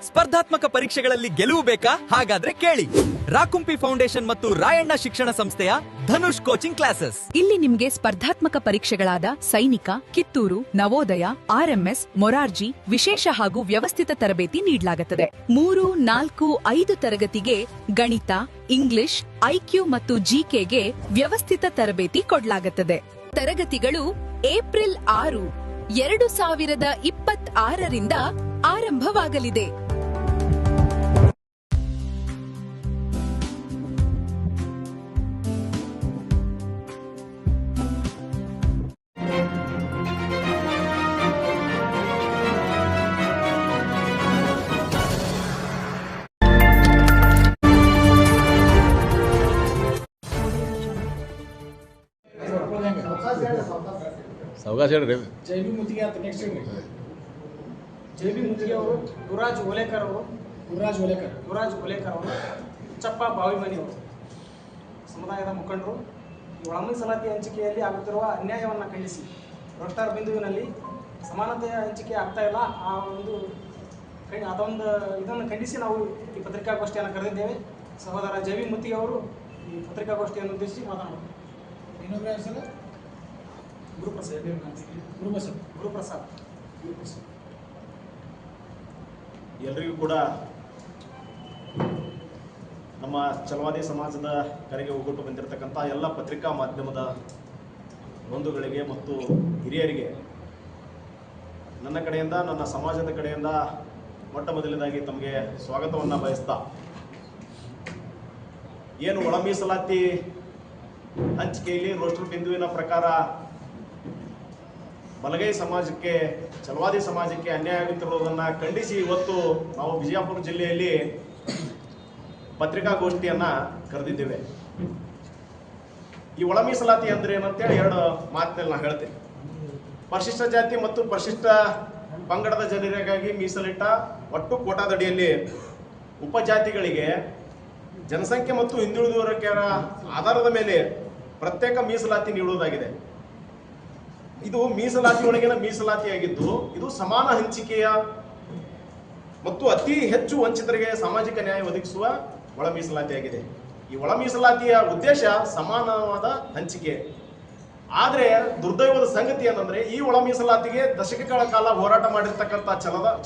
ಸ್ಪರ್ಧಾತ್ಮಕ ಪರೀಕ್ಷೆಗಳಲ್ಲಿ ಗೆಲುವು ಬೇಕಾ? ಹಾಗಾದ್ರೆ ಕೇಳಿ ರಾಕುಂಪಿ ಫೌಂಡೇಶನ್ ಮತ್ತು ರಾಯಣ್ಣ ಶಿಕ್ಷಣ ಸಂಸ್ಥೆಯ ಧನುಷ್ ಕೋಚಿಂಗ್ ಕ್ಲಾಸಸ್. ಇಲ್ಲಿ ನಿಮ್ಗೆ ಸ್ಪರ್ಧಾತ್ಮಕ ಪರೀಕ್ಷೆಗಳಾದ ಸೈನಿಕ, ಕಿತ್ತೂರು, ನವೋದಯ, ಆರ್ಎಂಎಸ್, ಮೊರಾರ್ಜಿ ವಿಶೇಷ ಹಾಗೂ ವ್ಯವಸ್ಥಿತ ತರಬೇತಿ ನೀಡಲಾಗುತ್ತದೆ. 3, 4, 5 ತರಗತಿಗೆ ಗಣಿತ, ಇಂಗ್ಲಿಷ್, ಐಕ್ಯೂ ಮತ್ತು ಜಿಕೆಗೆ ವ್ಯವಸ್ಥಿತ ತರಬೇತಿ ಕೊಡಲಾಗುತ್ತದೆ. ತರಗತಿಗಳು ಏಪ್ರಿಲ್ 6, 2026ರಿಂದ ಆರಂಭವಾಗಲಿದೆ. ಅವಕಾಶ ಹೇಳ್ರಿ. ಜೈಬಿ ಮುತ್ತಿಗೆ ಅಂತ ನೆಕ್ಸ್ಟ್ ಜೈಬಿ ಮುತ್ತಿಗೆ ಅವರು ಗುರುರಾಜ್ ಓಲೇಕರ್ ಅವರು ಚಪ್ಪ ಬಾವಿಮನಿ ಅವರು ಸಮುದಾಯದ ಮುಖಂಡರು ಒಳ ಮೀಸಲಾತಿ ಹಂಚಿಕೆಯಲ್ಲಿ ಆಗುತ್ತಿರುವ ಅನ್ಯಾಯವನ್ನು ಖಂಡಿಸಿ ರೋಸ್ಟರ್ ಬಿಂದುವಿನಲ್ಲಿ ಸಮಾನತೆಯ ಹಂಚಿಕೆ ಆಗ್ತಾ ಇಲ್ಲ. ಅದೊಂದು ಇದನ್ನು ಖಂಡಿಸಿ ನಾವು ಈ ಪತ್ರಿಕಾಗೋಷ್ಠಿಯನ್ನು ಕರೆದಿದ್ದೇವೆ. ಸಹೋದರ ಜೈಬಿ ಮುತ್ತಿಗೆ ಅವರು ಈ ಪತ್ರಿಕಾಗೋಷ್ಠಿಯನ್ನು ಉದ್ದೇಶಿಸಿ ಮಾತನಾಡುತ್ತಾರೆ. ಇನ್ನೊಬ್ಬರ ಹೆಸರು ಗುರುಪ್ರಸಾದ್. ಎಲ್ರಿಗೂ ಕೂಡ ನಮ್ಮ ಛಲವಾದಿ ಸಮಾಜದ ಕರೆಗೆ ಒಗ್ಗಟ್ಟು ಬಂದಿರತಕ್ಕಂಥ ಎಲ್ಲ ಪತ್ರಿಕಾ ಮಾಧ್ಯಮದ ಬಂಧುಗಳಿಗೆ ಮತ್ತು ಹಿರಿಯರಿಗೆ ನನ್ನ ಕಡೆಯಿಂದ, ನನ್ನ ಸಮಾಜದ ಕಡೆಯಿಂದ ಮೊಟ್ಟ ಮೊದಲನೇದಾಗಿ ತಮಗೆ ಸ್ವಾಗತವನ್ನು ಬಯಸ್ತಾ, ಏನು ಒಳ ಮೀಸಲಾತಿ ಹಂಚಿಕೆಯಲ್ಲಿ ರೋಸ್ಟರ್ ಬಿಂದುವಿನ ಪ್ರಕಾರ ಬಲಗೈ ಸಮಾಜಕ್ಕೆ, ಛಲವಾದಿ ಸಮಾಜಕ್ಕೆ ಅನ್ಯಾಯ ಆಗುತ್ತಿರುವುದನ್ನು ಖಂಡಿಸಿ ಇವತ್ತು ನಾವು ವಿಜಯಪುರ ಜಿಲ್ಲೆಯಲ್ಲಿ ಪತ್ರಿಕಾಗೋಷ್ಠಿಯನ್ನು ಕರೆದಿದ್ದೇವೆ. ಈ ಒಳ ಮೀಸಲಾತಿ ಅಂದ್ರೆ ಏನಂತೇಳಿ 2 ಮಾತಿನಲ್ಲಿ ನಾನು ಹೇಳ್ತೇನೆ. ಪರಿಶಿಷ್ಟ ಜಾತಿ ಮತ್ತು ಪರಿಶಿಷ್ಟ ಪಂಗಡದ ಜನರಿಗಾಗಿ ಮೀಸಲಿಟ್ಟ ಒಟ್ಟು ಕೋಟಾದಡಿಯಲ್ಲಿ ಉಪಜಾತಿಗಳಿಗೆ ಜನಸಂಖ್ಯೆ ಮತ್ತು ಹಿಂದುಳಿದ ವರ್ಗರ ಆಧಾರದ ಮೇಲೆ ಪ್ರತ್ಯೇಕ ಮೀಸಲಾತಿ ನೀಡುವುದಾಗಿದೆ. ಇದು ಮೀಸಲಾತಿ ಒಳಗಿನ ಮೀಸಲಾತಿಯಾಗಿದ್ದು, ಇದು ಸಮಾನ ಹಂಚಿಕೆಯ ಮತ್ತು ಅತಿ ಹೆಚ್ಚು ವಂಚಿತರಿಗೆ ಸಾಮಾಜಿಕ ನ್ಯಾಯ ಒದಗಿಸುವ ಒಳ ಮೀಸಲಾತಿಯಾಗಿದೆ. ಈ ಒಳ ಮೀಸಲಾತಿಯ ಉದ್ದೇಶ ಸಮಾನವಾದ ಹಂಚಿಕೆ. ಆದರೆ ದುರ್ದೈವದ ಸಂಗತಿ ಏನಂದ್ರೆ, ಈ ಒಳ ಮೀಸಲಾತಿಗೆ ದಶಕಗಳ ಕಾಲ ಹೋರಾಟ ಮಾಡಿರ್ತಕ್ಕಂಥ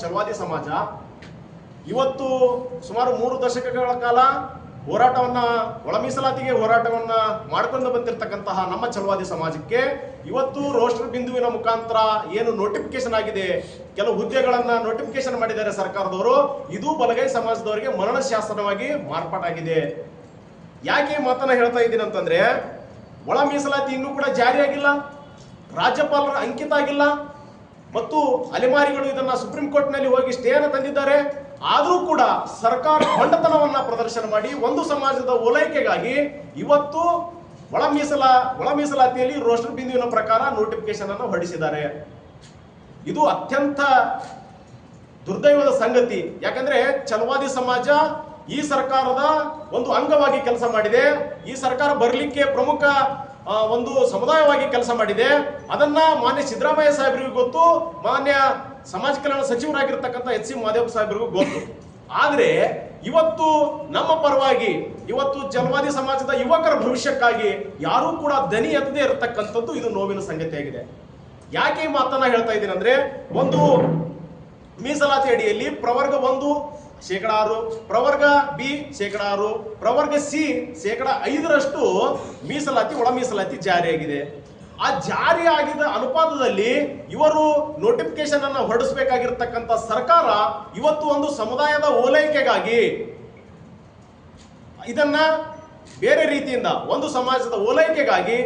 ಛಲವಾದಿ ಸಮಾಜ ಇವತ್ತು ಸುಮಾರು 3 ದಶಕಗಳ ಕಾಲ ಒಳ ಮೀಸಲಾತಿಗೆ ಹೋರಾಟವನ್ನ ಮಾಡಿಕೊಂಡು ಬಂದಿರತಕ್ಕಂತಹ ನಮ್ಮ ಛಲವಾದಿ ಸಮಾಜಕ್ಕೆ ಇವತ್ತು ರೋಸ್ಟರ್ ಬಿಂದುವಿನ ಮುಖಾಂತರ ಏನು ನೋಟಿಫಿಕೇಶನ್ ಆಗಿದೆ, ಕೆಲವು ಹುದ್ದೆಗಳನ್ನ ನೋಟಿಫಿಕೇಶನ್ ಮಾಡಿದ್ದಾರೆ ಸರ್ಕಾರದವರು, ಇದು ಬಲಗೈ ಸಮಾಜದವರಿಗೆ ಮರಣ ಶಾಸನವಾಗಿ ಮಾರ್ಪಾಟಾಗಿದೆ. ಯಾಕೆ ಮಾತನ್ನ ಹೇಳ್ತಾ ಇದ್ದೀನಿ ಅಂತಂದ್ರೆ, ಒಳ ಮೀಸಲಾತಿ ಇನ್ನೂ ಕೂಡ ಜಾರಿಯಾಗಿಲ್ಲ, ರಾಜ್ಯಪಾಲರ ಅಂಕಿತ ಆಗಿಲ್ಲ, ಮತ್ತು ಅಲೆಮಾರಿಗಳು ಇದನ್ನ ಸುಪ್ರೀಂ ಕೋರ್ಟ್ ನಲ್ಲಿ ಹೋಗಿ ಸ್ಟೇಯನ್ನು ತಂದಿದ್ದಾರೆ. ಆದರೂ ಕೂಡ ಸರ್ಕಾರ ಬಂಡತನವನ್ನ ಪ್ರದರ್ಶನ ಮಾಡಿ ಒಂದು ಸಮಾಜದ ಓಲೈಕೆಗಾಗಿ ಇವತ್ತು ಒಳ ಮೀಸಲಾತಿಯಲ್ಲಿ ರೋಸ್ಟರ್ ಬಿಂದುವಿನ ಪ್ರಕಾರ ನೋಟಿಫಿಕೇಶನ್ ಅನ್ನು ಹೊರಡಿಸಿದ್ದಾರೆ. ಇದು ಅತ್ಯಂತ ದುರ್ದೈವದ ಸಂಗತಿ. ಯಾಕಂದ್ರೆ ಛಲವಾದಿ ಸಮಾಜ ಈ ಸರ್ಕಾರದ ಒಂದು ಅಂಗವಾಗಿ ಕೆಲಸ ಮಾಡಿದೆ. ಈ ಸರ್ಕಾರ ಬರಲಿಕ್ಕೆ ಪ್ರಮುಖ ಒಂದು ಸಮುದಾಯವಾಗಿ ಕೆಲಸ ಮಾಡಿದೆ. ಅದನ್ನ ಮಾನ್ಯ ಸಿದ್ದರಾಮಯ್ಯ ಸಾಹೇಬರಿಗೂ ಗೊತ್ತು, ಮಾನ್ಯ ಸಮಾಜ ಕಲ್ಯಾಣ ಸಚಿವರಾಗಿರ್ತಕ್ಕಂಥ ಎಚ್ ಸಿ ಮಹದೇವ್ ಸಾಹೇಬರಿಗೂ ಗೊತ್ತು. ಆದ್ರೆ ಇವತ್ತು ನಮ್ಮ ಪರವಾಗಿ, ಇವತ್ತು ಛಲವಾದಿ ಸಮಾಜದ ಯುವಕರ ಭವಿಷ್ಯಕ್ಕಾಗಿ ಯಾರೂ ಕೂಡ ದನಿ ಎತ್ತದೇ ಇರತಕ್ಕಂಥದ್ದು ಇದು ನೋವಿನ ಸಂಗತಿಯಾಗಿದೆ. ಯಾಕೆ ಈ ಮಾತನ್ನ ಹೇಳ್ತಾ ಇದ್ದೀನಿ ಅಂದ್ರೆ, ಒಂದು ಮೀಸಲಾತಿ ಅಡಿಯಲ್ಲಿ ಪ್ರವರ್ಗ 1 6%, ಪ್ರವರ್ಗ ಬಿ 6%, ಪ್ರವರ್ಗ ಸಿ 5% ಮೀಸಲಾತಿ ಒಳ ಮೀಸಲಾತಿ ಜಾರಿಯಾಗಿದೆ. ಆ ಜಾರಿ ಆಗಿದ ಅನುಪಾತದಲ್ಲಿ ಇವರು ನೋಟಿಫಿಕೇಶನ್ ಅನ್ನು ಹೊರಡಿಸಬೇಕಾಗಿರ್ತಕ್ಕಂಥ ಸರ್ಕಾರ ಇವತ್ತು ಒಂದು ಸಮುದಾಯದ ಓಲೈಕೆಗಾಗಿ ಇದನ್ನ ಬೇರೆ ರೀತಿಯಿಂದ ಒಂದು ಸಮಾಜದ ಓಲೈಕೆಗಾಗಿ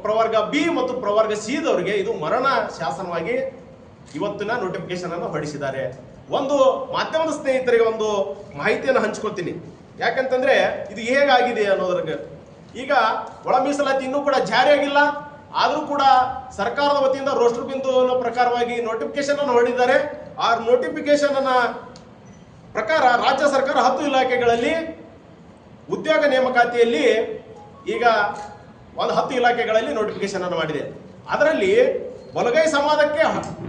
ಪ್ರವರ್ಗ ಬಿ ಮತ್ತು ಪ್ರವರ್ಗ ಸಿ ದವರಿಗೆ ಇದು ಮರಣ ಶಾಸನವಾಗಿ ಇವತ್ತಿನ ನೋಟಿಫಿಕೇಶನ್ ಅನ್ನು ಹೊರಡಿಸಿದ್ದಾರೆ. ಒಂದು ಮಾಧ್ಯಮದ ಸ್ನೇಹಿತರಿಗೆ ಒಂದು ಮಾಹಿತಿಯನ್ನು ಹಂಚ್ಕೊಳ್ತೀನಿ. ಯಾಕಂತಂದ್ರೆ ಇದು ಹೇಗಾಗಿದೆ ಅನ್ನೋದ್ರಿಗೆ, ಈಗ ಒಳ ಮೀಸಲಾತಿ ಇನ್ನೂ ಕೂಡ ಜಾರಿಯಾಗಿಲ್ಲ, ಆದರೂ ಕೂಡ ಸರ್ಕಾರದ ವತಿಯಿಂದ ರೋಸ್ಟರ್ ಬಿಂದುವಿನ ಪ್ರಕಾರವಾಗಿ ನೋಟಿಫಿಕೇಶನ್ ಅನ್ನು ಹೊರಡಿದ್ದಾರೆ. ಆ ನೋಟಿಫಿಕೇಶನ್ ಅನ್ನ ಪ್ರಕಾರ ರಾಜ್ಯ ಸರ್ಕಾರ 10 ಇಲಾಖೆಗಳಲ್ಲಿ ಉದ್ಯೋಗ ನೇಮಕಾತಿಯಲ್ಲಿ ಈಗ ಒಂದು 10 ಇಲಾಖೆಗಳಲ್ಲಿ ನೋಟಿಫಿಕೇಶನ್ ಅನ್ನು ಮಾಡಿದೆ. ಅದರಲ್ಲಿ ಬಲಗೈ ಸಮಾಜಕ್ಕೆ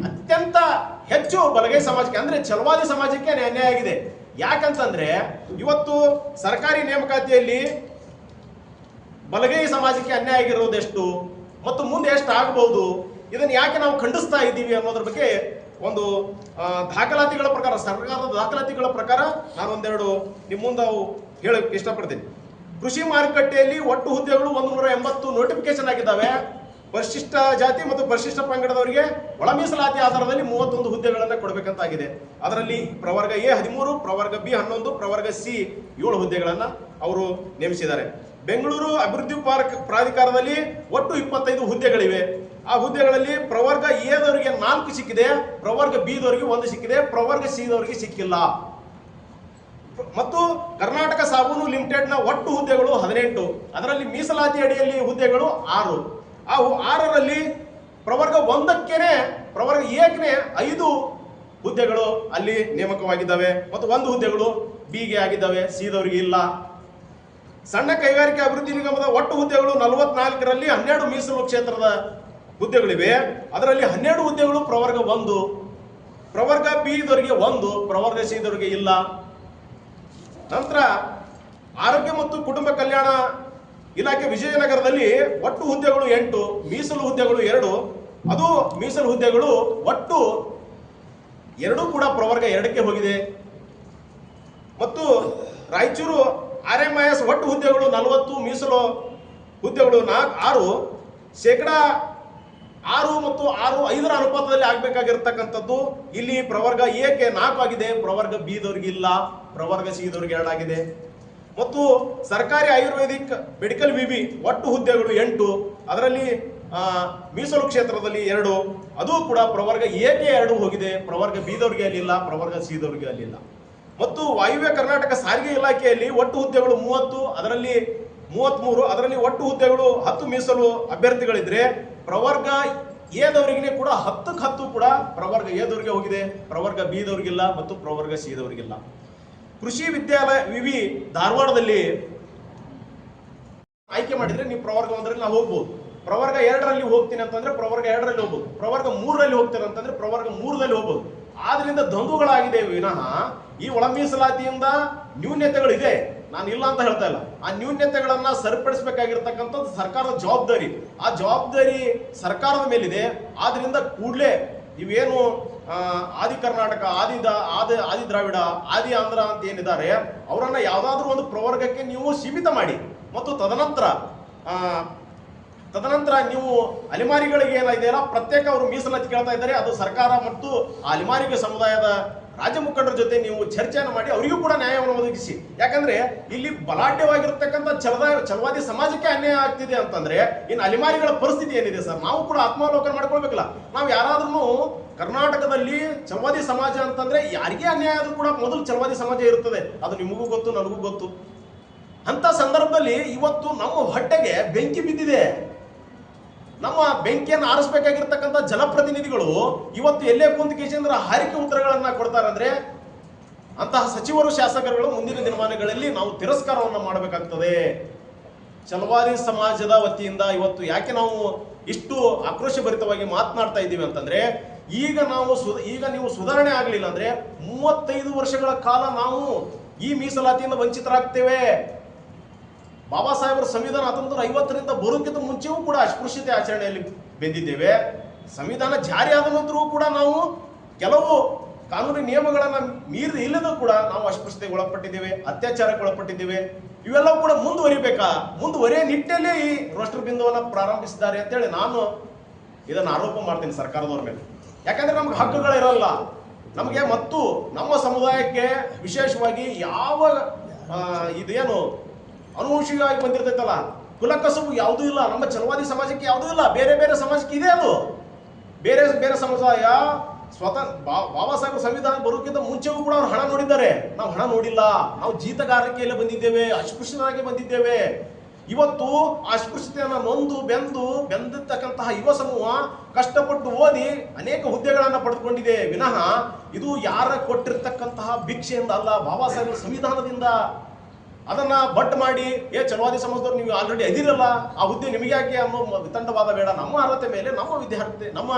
ಅತ್ಯಂತ ಹೆಚ್ಚು ಬಲಗೈ ಸಮಾಜಕ್ಕೆ ಅಂದ್ರೆ ಛಲವಾದಿ ಸಮಾಜಕ್ಕೆ ಅನ್ಯಾಯ ಆಗಿದೆ. ಯಾಕಂತಂದ್ರೆ ಇವತ್ತು ಸರ್ಕಾರಿ ನೇಮಕಾತಿಯಲ್ಲಿ ಬಲಗೈ ಸಮಾಜಕ್ಕೆ ಅನ್ಯಾಯ ಆಗಿರೋದೆಷ್ಟು ಮತ್ತು ಮುಂದೆ ಎಷ್ಟು ಆಗಬಹುದು, ಇದನ್ನ ಯಾಕೆ ನಾವು ಖಂಡಿಸ್ತಾ ಇದ್ದೀವಿ ಅನ್ನೋದ್ರ ಬಗ್ಗೆ ಒಂದು ದಾಖಲಾತಿಗಳ ಪ್ರಕಾರ, ಸರ್ಕಾರದ ದಾಖಲಾತಿಗಳ ಪ್ರಕಾರ ನಾನು ಒಂದೆರಡು ನಿಮ್ಮ ಮುಂದೆ ಹೇಳಕ್ಕೆ ಇಷ್ಟಪಡ್ತೀನಿ. ಕೃಷಿ ಮಾರುಕಟ್ಟೆಯಲ್ಲಿ ಒಟ್ಟು ಹುದ್ದೆಗಳು 180 ನೋಟಿಫಿಕೇಶನ್ ಆಗಿದ್ದಾವೆ. ಪರಿಶಿಷ್ಟ ಜಾತಿ ಮತ್ತು ಪರಿಶಿಷ್ಟ ಪಂಗಡದವರಿಗೆ ಒಳ ಮೀಸಲಾತಿ ಆಧಾರದಲ್ಲಿ 31 ಹುದ್ದೆಗಳನ್ನು ಕೊಡಬೇಕಂತಾಗಿದೆ. ಅದರಲ್ಲಿ ಪ್ರವರ್ಗ ಎ 13, ಪ್ರವರ್ಗ ಬಿ 11, ಪ್ರವರ್ಗ ಸಿ 7 ಹುದ್ದೆಗಳನ್ನು ಅವರು ನೇಮಿಸಿದ್ದಾರೆ. ಬೆಂಗಳೂರು ಅಭಿವೃದ್ಧಿ ಪ್ರಾಧಿಕಾರದಲ್ಲಿ ಒಟ್ಟು 25 ಹುದ್ದೆಗಳಿವೆ. ಆ ಹುದ್ದೆಗಳಲ್ಲಿ ಪ್ರವರ್ಗ ಎದವರಿಗೆ 4 ಸಿಕ್ಕಿದೆ, ಪ್ರವರ್ಗ ಬಿ ದವರಿಗೆ 1 ಸಿಕ್ಕಿದೆ, ಪ್ರವರ್ಗ ಸಿ ದವರಿಗೆ ಸಿಕ್ಕಿಲ್ಲ. ಮತ್ತು ಕರ್ನಾಟಕ ಸಾಬೂನು ಲಿಮಿಟೆಡ್ನ ಒಟ್ಟು ಹುದ್ದೆಗಳು 18, ಅದರಲ್ಲಿ ಮೀಸಲಾತಿ ಅಡಿಯಲ್ಲಿ ಹುದ್ದೆಗಳು 6. ಆ 6ರಲ್ಲಿ ಪ್ರವರ್ಗ 1ಕ್ಕೇನೆ ಪ್ರವರ್ಗ ಎಕ್ಕೆ 5 ಹುದ್ದೆಗಳು ಅಲ್ಲಿ ನೇಮಕವಾಗಿದ್ದಾವೆ ಮತ್ತು 1 ಹುದ್ದೆಗಳು ಬಿಗೆ ಆಗಿದ್ದಾವೆ, ಸಿ ದವರಿಗೆ ಇಲ್ಲ. ಸಣ್ಣ ಕೈಗಾರಿಕೆ ಅಭಿವೃದ್ಧಿ ನಿಗಮದ ಒಟ್ಟು ಹುದ್ದೆಗಳು 44ರಲ್ಲಿ 12 ಮೀಸಲು ಕ್ಷೇತ್ರದ ಹುದ್ದೆಗಳಿವೆ. ಅದರಲ್ಲಿ 12 ಹುದ್ದೆಗಳು ಪ್ರವರ್ಗ 1, ಪ್ರವರ್ಗ ಬಿ ದವರಿಗೆ 1, ಪ್ರವರ್ಗ ಸಿ ದವರಿಗೆ ಇಲ್ಲ. ನಂತರ ಆರೋಗ್ಯ ಮತ್ತು ಕುಟುಂಬ ಕಲ್ಯಾಣ ಇಲಾಖೆ ವಿಜಯನಗರದಲ್ಲಿ ಒಟ್ಟು ಹುದ್ದೆಗಳು 8, ಮೀಸಲು ಹುದ್ದೆಗಳು 2. ಅದು ಮೀಸಲು ಹುದ್ದೆಗಳು ಒಟ್ಟು 2 ಕೂಡ ಪ್ರವರ್ಗ 2ಕ್ಕೆ ಹೋಗಿದೆ. ಮತ್ತು ರಾಯಚೂರು RMIS ಒಟ್ಟು ಹುದ್ದೆಗಳು 40, ಮೀಸಲು ಹುದ್ದೆಗಳು 6. ಶೇಕಡಾ 6 ಮತ್ತು 5ರ ಅನುಪಾತದಲ್ಲಿ ಆಗಬೇಕಾಗಿರ್ತಕ್ಕಂಥದ್ದು ಇಲ್ಲಿ ಪ್ರವರ್ಗ ಎಕ್ಕೆ 4 ಆಗಿದೆ, ಪ್ರವರ್ಗ ಬಿ ದವರಿಗೆ ಇಲ್ಲ, ಪ್ರವರ್ಗ ಸಿ ದವರಿಗೆ 2 ಆಗಿದೆ. ಮತ್ತು ಸರ್ಕಾರಿ ಆಯುರ್ವೇದಿಕ್ ಮೆಡಿಕಲ್ ವಿವಿ ಒಟ್ಟು ಹುದ್ದೆಗಳು 8, ಅದರಲ್ಲಿ ಮೀಸಲು ಕ್ಷೇತ್ರದಲ್ಲಿ 2, ಅದು ಕೂಡ ಪ್ರವರ್ಗ ಎಕ್ಕೆ 2 ಹೋಗಿದೆ, ಪ್ರವರ್ಗ ಬಿ ದವರಿಗೆ ಅಲ್ಲಿಲ್ಲ, ಪ್ರವರ್ಗ ಸಿ ದವರಿಗೆ ಅಲ್ಲಿಲ್ಲ. ಮತ್ತು ವಾಯುವ್ಯ ಕರ್ನಾಟಕ ಸಾರಿಗೆ ಇಲಾಖೆಯಲ್ಲಿ ಒಟ್ಟು ಹುದ್ದೆಗಳು 30, ಅದರಲ್ಲಿ 33, ಅದರಲ್ಲಿ ಒಟ್ಟು ಹುದ್ದೆಗಳು 10 ಮೀಸಲು ಅಭ್ಯರ್ಥಿಗಳಿದ್ರೆ ಪ್ರವರ್ಗ ಎದವರಿಗೆ ಕೂಡ 10ಕ್ಕೆ 10 ಕೂಡ ಪ್ರವರ್ಗ ಎದವರಿಗೆ ಹೋಗಿದೆ, ಪ್ರವರ್ಗ ಬಿ ದವರಿಗಿಲ್ಲ ಮತ್ತು ಪ್ರವರ್ಗ ಸಿ ದವರಿಗಿಲ್ಲ. ಕೃಷಿ ವಿದ್ಯಾಲಯ ವಿವಿ ಧಾರವಾಡದಲ್ಲಿ ಆಯ್ಕೆ ಮಾಡಿದ್ರೆ ನೀವು ಪ್ರವರ್ಗ 1ರಲ್ಲಿ ನಾವು ಹೋಗ್ಬೋದು, ಪ್ರವರ್ಗ 2ರಲ್ಲಿ ಹೋಗ್ತೀನಿ ಅಂತಂದ್ರೆ ಪ್ರವರ್ಗ 2ರಲ್ಲಿ ಹೋಗ್ಬೋದು, ಪ್ರವರ್ಗ 3ರಲ್ಲಿ ಹೋಗ್ತೀನಿ ಅಂತಂದ್ರೆ ಪ್ರವರ್ಗ 3ರಲ್ಲಿ ಹೋಗ್ಬೋದು. ಆದ್ರಿಂದ ದ್ವಂದ್ವಗಳಾಗಿದೆ ವಿನಃ ಈ ಒಳ ಮೀಸಲಾತಿಯಿಂದ ನ್ಯೂನ್ಯತೆಗಳಿದೆ, ನಾನು ಇಲ್ಲ ಅಂತ ಹೇಳ್ತಾ ಇಲ್ಲ. ಆ ನ್ಯೂನ್ಯತೆಗಳನ್ನ ಸರಿಪಡಿಸಬೇಕಾಗಿರ್ತಕ್ಕಂಥದ್ದು ಸರ್ಕಾರದ ಜವಾಬ್ದಾರಿ. ಆ ಜವಾಬ್ದಾರಿ ಸರ್ಕಾರದ ಮೇಲಿದೆ. ಆದ್ರಿಂದ ಕೂಡಲೇ ಇವೇನು ಆದಿ ಕರ್ನಾಟಕ, ಆದಿ ದ್ರಾವಿಡ, ಆದಿ ಆಂಧ್ರ ಅಂತ ಏನಿದ್ದಾರೆ ಅವರನ್ನ ಯಾವ್ದಾದ್ರು ಒಂದು ಪ್ರವರ್ಗಕ್ಕೆ ನೀವು ಸೀಮಿತ ಮಾಡಿ. ಮತ್ತು ತದನಂತರ ನೀವು ಅಲೆಮಾರಿಗಳಿಗೆ ಏನಿದೆಯಲ್ಲ ಪ್ರತ್ಯೇಕ ಅವರು ಮೀಸಲಾತಿ ಕೇಳ್ತಾ ಇದ್ದಾರೆ. ಅದು ಸರ್ಕಾರ ಮತ್ತು ಆ ಅಲೆಮಾರಿಗೆ ಸಮುದಾಯದ ರಾಜ್ಯ ಮುಖಂಡರ ಜೊತೆ ನೀವು ಚರ್ಚೆಯನ್ನು ಮಾಡಿ ಅವರಿಗೂ ಕೂಡ ನ್ಯಾಯವನ್ನು ಒದಗಿಸಿ. ಯಾಕಂದ್ರೆ ಇಲ್ಲಿ ಬಲಾಢ್ಯವಾಗಿರ್ತಕ್ಕಂಥ ಛಲವಾದಿ ಸಮಾಜಕ್ಕೆ ಅನ್ಯಾಯ ಆಗ್ತಿದೆ ಅಂತಂದ್ರೆ ಇನ್ನು ಅಲೆಮಾರಿಗಳ ಪರಿಸ್ಥಿತಿ ಏನಿದೆ ಸರ್? ನಾವು ಕೂಡ ಆತ್ಮಾವಲೋಕನ ಮಾಡ್ಕೊಳ್ಬೇಕಲ್ಲ. ನಾವು ಯಾರಾದ್ರೂ ಕರ್ನಾಟಕದಲ್ಲಿ ಛಲವಾದಿ ಸಮಾಜ ಅಂತಂದ್ರೆ ಯಾರಿಗೇ ಅನ್ಯಾಯ ಆದ್ರೂ ಕೂಡ ಮೊದಲು ಛಲವಾದಿ ಸಮಾಜ ಇರುತ್ತದೆ. ಅದು ನಿಮಗೂ ಗೊತ್ತು, ನನಗೂ ಗೊತ್ತು. ಅಂತ ಸಂದರ್ಭದಲ್ಲಿ ಇವತ್ತು ನಮ್ಮ ಹೊಟ್ಟೆಗೆ ಬೆಂಕಿ ಬಿದ್ದಿದೆ. ನಮ್ಮ ಬೆಂಕಿಯನ್ನು ಆರಿಸಬೇಕಾಗಿರ್ತಕ್ಕಂಥ ಜನಪ್ರತಿನಿಧಿಗಳು ಇವತ್ತು ಎಲ್ಲೇ ಕುಂತ ಕೇಶೇಂದ್ರ ಹಾರಿಕೆ ಉತ್ತರಗಳನ್ನ ಕೊಡ್ತಾರಂದ್ರೆ ಅಂತಹ ಸಚಿವರು, ಶಾಸಕರುಗಳು ಮುಂದಿನ ದಿನಮಾನಗಳಲ್ಲಿ ನಾವು ತಿರಸ್ಕಾರವನ್ನು ಮಾಡಬೇಕಾಗ್ತದೆ. ಛಲವಾದಿ ಸಮಾಜದ ವತಿಯಿಂದ ಇವತ್ತು ಯಾಕೆ ನಾವು ಇಷ್ಟು ಆಕ್ರೋಶಭರಿತವಾಗಿ ಮಾತನಾಡ್ತಾ ಇದ್ದೀವಿ ಅಂತಂದ್ರೆ ಈಗ ನೀವು ಸುಧಾರಣೆ ಆಗಲಿಲ್ಲ ಅಂದ್ರೆ 35 ವರ್ಷಗಳ ಕಾಲ ನಾವು ಈ ಮೀಸಲಾತಿಯಿಂದ ವಂಚಿತರಾಗ್ತೇವೆ. ಬಾಬಾ ಸಾಹೇಬರ ಸಂವಿಧಾನ 1950ರಿಂದ ಬರೋಕ್ಕಿಂತ ಮುಂಚೆಯೂ ಕೂಡ ಅಸ್ಪೃಶ್ಯತೆ ಆಚರಣೆಯಲ್ಲಿ ಬೆಂದಿದ್ದೇವೆ. ಸಂವಿಧಾನ ಜಾರಿ ಆದ ನಂತರವೂ ಕೂಡ ನಾವು ಕೆಲವು ಕಾನೂನು ನಿಯಮಗಳನ್ನ ಮೀರಿ ಇಲ್ಲದ ಕೂಡ ನಾವು ಅಸ್ಪೃಶ್ಯತೆಗೆ ಒಳಪಟ್ಟಿದ್ದೇವೆ, ಅತ್ಯಾಚಾರಕ್ಕೆ ಒಳಪಟ್ಟಿದ್ದೇವೆ. ಇವೆಲ್ಲವೂ ಕೂಡ ಮುಂದುವರಿಯ ನಿಟ್ಟಿನಲ್ಲಿ ಈ ರೋಸ್ಟರ್ ಬಿಂದುವನ್ನ ಪ್ರಾರಂಭಿಸಿದ್ದಾರೆ ಅಂತೇಳಿ ನಾನು ಇದನ್ನು ಆರೋಪ ಮಾಡ್ತೀನಿ ಸರ್ಕಾರದವ್ರ ಮೇಲೆ. ಯಾಕಂದ್ರೆ ನಮ್ಗೆ ಹಕ್ಕುಗಳಿರಲ್ಲ ನಮಗೆ, ಮತ್ತು ನಮ್ಮ ಸಮುದಾಯಕ್ಕೆ ವಿಶೇಷವಾಗಿ ಯಾವ ಇದೇನು ಅನುವಂಶಿಕವಾಗಿ ಬಂದಿರ್ತೈತಲ್ಲ ಕುಲಕಸಬು ಯಾವುದೂ ಇಲ್ಲ. ನಮ್ಮ ಛಲವಾದಿ ಸಮಾಜಕ್ಕೆ ಯಾವುದೂ ಇಲ್ಲ, ಬೇರೆ ಬೇರೆ ಸಮಾಜಕ್ಕೆ ಇದೆ. ಅದು ಬೇರೆ ಬೇರೆ ಸಮುದಾಯ ಸ್ವತಃ ಬಾಬಾ ಸಾಹೇಬ್ ಸಂವಿಧಾನ ಬರೋಕ್ಕಿಂತ ಮುಂಚೆಗೂ ಕೂಡ ಅವ್ರು ಹಣ ನೋಡಿದ್ದಾರೆ. ನಾವು ಹಣ ನೋಡಿಲ್ಲ. ನಾವು ಜೀತಗಾರಿಕೆಯಲ್ಲಿ ಬಂದಿದ್ದೇವೆ, ಅಸ್ಪೃಶ್ಯರಾಗಿ ಬಂದಿದ್ದೇವೆ. ಇವತ್ತು ಆ ಅಸ್ಪೃಶ್ಯತೆಯನ್ನು ನೊಂದು ಬೆಂದಿರ್ತಕ್ಕಂತಹ ಯುವ ಸಮೂಹ ಕಷ್ಟಪಟ್ಟು ಓದಿ ಅನೇಕ ಹುದ್ದೆಗಳನ್ನು ಪಡೆದುಕೊಂಡಿದೆ ವಿನಃ ಇದು ಯಾರ ಕೊಟ್ಟಿರ್ತಕ್ಕಂತಹ ಭಿಕ್ಷೆಯಿಂದ ಅಲ್ಲ, ಬಾಬಾ ಸಾಹೇಬರ ಸಂವಿಧಾನದಿಂದ. ಅದನ್ನ ಬಟ್ ಮಾಡಿ ಛಲವಾದಿ ಸಮಾಜದವ್ರು ನೀವು ಆಲ್ರೆಡಿ ಅದಿರಲ್ಲ, ಆ ಹುದ್ದೆ ನಿಮಗೆ ಯಾಕೆ ಅನ್ನೋ ವಿತಂಡವಾದ ಬೇಡ. ನಮ್ಮ ಅರ್ಹತೆ ಮೇಲೆ ನಮ್ಮ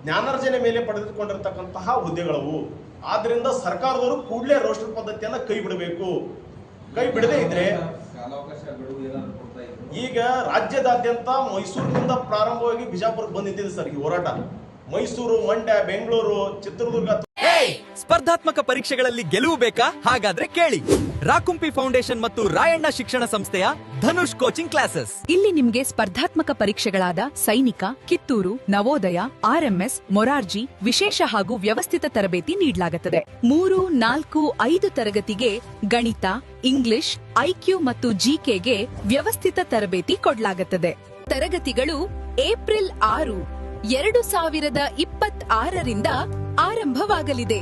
ಜ್ಞಾನಾರ್ಜನೆ ಮೇಲೆ ಪಡೆದುಕೊಂಡಿರ್ತಕ್ಕಂತಹ ಹುದ್ದೆಗಳವು. ಆದ್ರಿಂದ ಸರ್ಕಾರದವರು ಕೂಡಲೇ ರೋಸ್ಟರ್ ಪದ್ಧತಿಯನ್ನ ಕೈ ಬಿಡಬೇಕು. ಕೈ ಬಿಡದೇ ಇದ್ರೆ ಈಗ ರಾಜ್ಯದಾದ್ಯಂತ ಮೈಸೂರಿನಿಂದ ಪ್ರಾರಂಭವಾಗಿ ಬಿಜಾಪುರಕ್ಕೆ ಬಂದಿದೆ ಸರ್ ಈ ಹೋರಾಟ. ಮೈಸೂರು, ಮಂಡ್ಯ, ಬೆಂಗಳೂರು, ಚಿತ್ರದುರ್ಗ. ಸ್ಪರ್ಧಾತ್ಮಕ ಪರೀಕ್ಷೆಗಳಲ್ಲಿ ಗೆಲುವು ಬೇಕಾ? ಹಾಗಾದ್ರೆ ಕೇಳಿ ರಾಕುಂಪಿ ಫೌಂಡೇಶನ್ ಮತ್ತು ರಾಯಣ್ಣ ಶಿಕ್ಷಣ ಸಂಸ್ಥೆಯ ಧನುಷ್ ಕೋಚಿಂಗ್ ಕ್ಲಾಸಸ್. ಇಲ್ಲಿ ನಿಮ್ಗೆ ಸ್ಪರ್ಧಾತ್ಮಕ ಪರೀಕ್ಷೆಗಳಾದ ಸೈನಿಕ, ಕಿತ್ತೂರು, ನವೋದಯ, RMS, ಮೊರಾರ್ಜಿ ವಿಶೇಷ ಹಾಗೂ ವ್ಯವಸ್ಥಿತ ತರಬೇತಿ ನೀಡಲಾಗುತ್ತದೆ. 3, 4, 5 ತರಗತಿಗೆ ಗಣಿತ, ಇಂಗ್ಲಿಷ್, IQ ಮತ್ತು GKಗೆ ವ್ಯವಸ್ಥಿತ ತರಬೇತಿ ಕೊಡಲಾಗುತ್ತದೆ. ತರಗತಿಗಳು ಏಪ್ರಿಲ್ 6, 2026ರಿಂದ ಆರಂಭವಾಗಲಿದೆ.